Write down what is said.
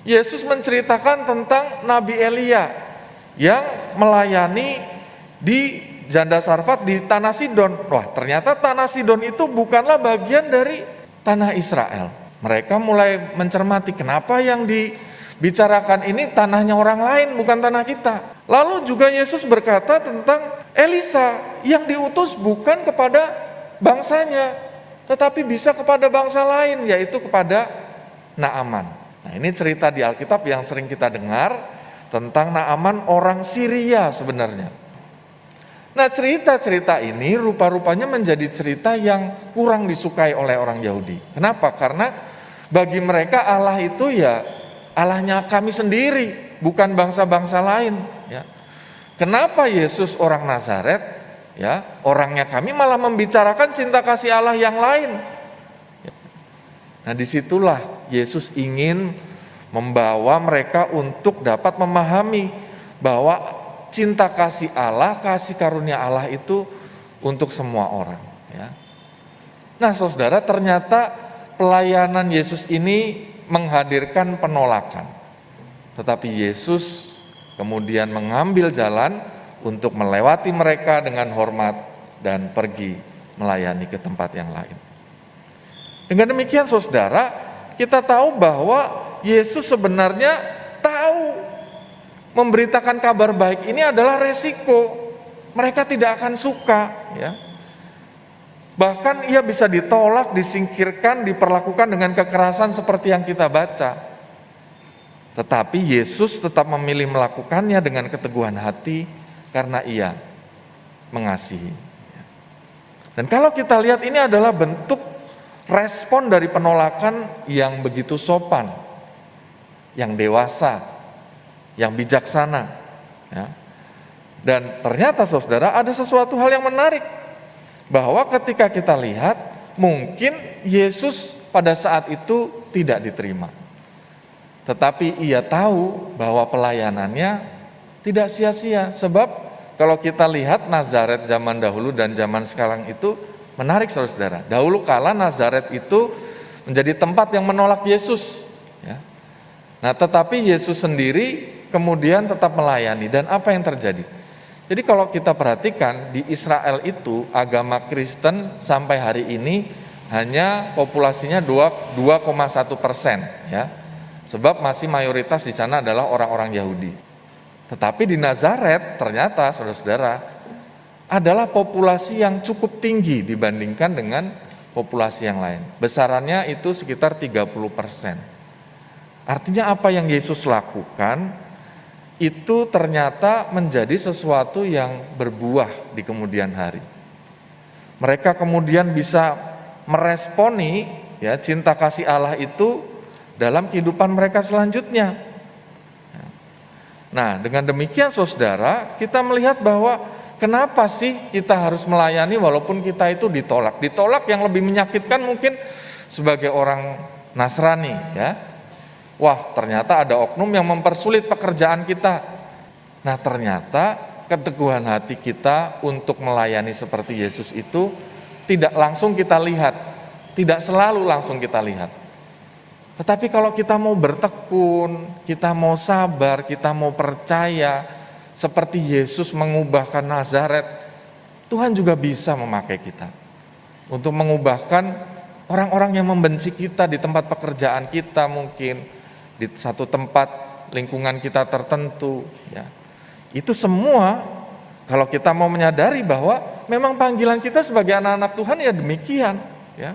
Yesus menceritakan tentang Nabi Elia yang melayani di Janda Sarfat di tanah Sidon. Wah, ternyata tanah Sidon itu bukanlah bagian dari tanah Israel. Mereka mulai mencermati kenapa yang dibicarakan ini tanahnya orang lain, bukan tanah kita. Lalu juga Yesus berkata tentang Elisa yang diutus bukan kepada bangsanya, tetapi bisa kepada bangsa lain, yaitu kepada Naaman. Nah, ini cerita di Alkitab yang sering kita dengar tentang Naaman orang Syria sebenarnya. Nah, cerita-cerita ini rupa-rupanya menjadi cerita yang kurang disukai oleh orang Yahudi. Kenapa? Karena bagi mereka Allah itu ya Allahnya kami sendiri, bukan bangsa-bangsa lain. Ya. Kenapa Yesus orang Nazaret, ya orangnya kami malah membicarakan cinta kasih Allah yang lain? Ya. Nah, disitulah Yesus ingin membawa mereka untuk dapat memahami bahwa cinta kasih Allah, kasih karunia Allah itu untuk semua orang. Ya. Nah, saudara, ternyata pelayanan Yesus ini menghadirkan penolakan. Tetapi Yesus kemudian mengambil jalan untuk melewati mereka dengan hormat dan pergi melayani ke tempat yang lain. Dengan demikian, saudara, kita tahu bahwa Yesus sebenarnya tahu memberitakan kabar baik ini adalah resiko. Mereka tidak akan suka, ya. Bahkan ia bisa ditolak, disingkirkan, diperlakukan dengan kekerasan seperti yang kita baca. Tetapi Yesus tetap memilih melakukannya dengan keteguhan hati karena ia mengasihi. Dan kalau kita lihat ini adalah bentuk respon dari penolakan yang begitu sopan, yang dewasa, yang bijaksana. Ya. Dan ternyata saudara ada sesuatu hal yang menarik, bahwa ketika kita lihat mungkin Yesus pada saat itu tidak diterima. Tetapi ia tahu bahwa pelayanannya tidak sia-sia. Sebab kalau kita lihat Nazaret zaman dahulu dan zaman sekarang itu menarik saudara. Dahulu kala Nazaret itu menjadi tempat yang menolak Yesus. Ya. Nah, tetapi Yesus sendiri kemudian tetap melayani. Dan apa yang terjadi? Jadi kalau kita perhatikan di Israel itu agama Kristen sampai hari ini hanya populasinya 2,1%, ya. Sebab masih mayoritas di sana adalah orang-orang Yahudi. Tetapi di Nazaret ternyata saudara-saudara adalah populasi yang cukup tinggi dibandingkan dengan populasi yang lain. Besarannya itu sekitar 30%. Artinya apa yang Yesus lakukan itu ternyata menjadi sesuatu yang berbuah di kemudian hari. Mereka kemudian bisa meresponi ya cinta kasih Allah itu dalam kehidupan mereka selanjutnya. Nah, dengan demikian saudara, kita melihat bahwa kenapa sih kita harus melayani walaupun kita itu ditolak. Ditolak yang lebih menyakitkan mungkin sebagai orang Nasrani, ya. Wah, ternyata ada oknum yang mempersulit pekerjaan kita. Nah, ternyata keteguhan hati kita untuk melayani seperti Yesus itu tidak langsung kita lihat, tidak selalu langsung kita lihat. Tetapi kalau kita mau bertekun, kita mau sabar, kita mau percaya seperti Yesus mengubahkan Nazaret, Tuhan juga bisa memakai kita untuk mengubahkan orang-orang yang membenci kita di tempat pekerjaan kita, mungkin di satu tempat lingkungan kita tertentu, ya. Itu semua kalau kita mau menyadari bahwa memang panggilan kita sebagai anak-anak Tuhan ya demikian, ya.